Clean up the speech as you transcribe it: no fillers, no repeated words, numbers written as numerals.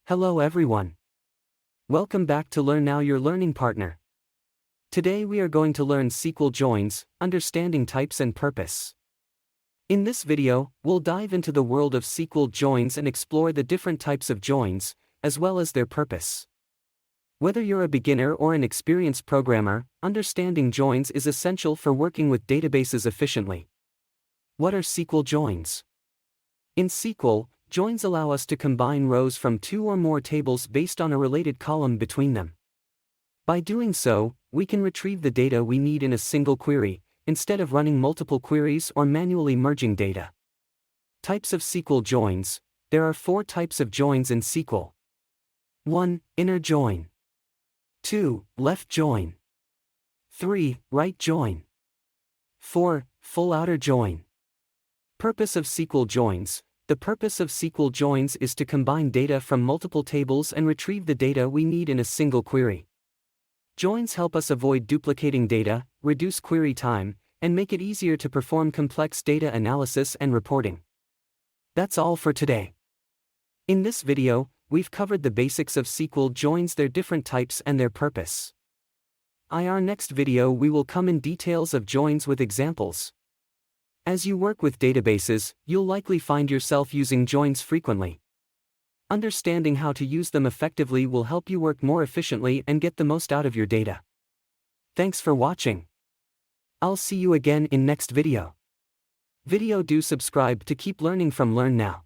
Hello everyone. Welcome back to Learn Now, your learning partner. Today we are going to learn SQL joins, understanding types and purpose. In this video, we'll dive into the world of SQL joins and explore the different types of joins, as well as their purpose. Whether you're a beginner or an experienced programmer, understanding joins is essential for working with databases efficiently. What are SQL joins? In SQL, joins allow us to combine rows from two or more tables based on a related column between them. By doing so, we can retrieve the data we need in a single query, instead of running multiple queries or manually merging data. Types of SQL joins. There are 4 types of joins in SQL. 1. Inner join. 2. Left join. 3. Right join. 4. Full outer join. Purpose of SQL joins. The purpose of SQL joins is to combine data from multiple tables and retrieve the data we need in a single query. Joins help us avoid duplicating data, reduce query time, and make it easier to perform complex data analysis and reporting. That's all for today. In this video, we've covered the basics of SQL joins, their different types and their purpose. In our next video we will come in details of joins with examples. As you work with databases, you'll likely find yourself using joins frequently. Understanding how to use them effectively will help you work more efficiently and get the most out of your data. Thanks for watching. I'll see you again in next video. Do subscribe to keep learning from Learn Now.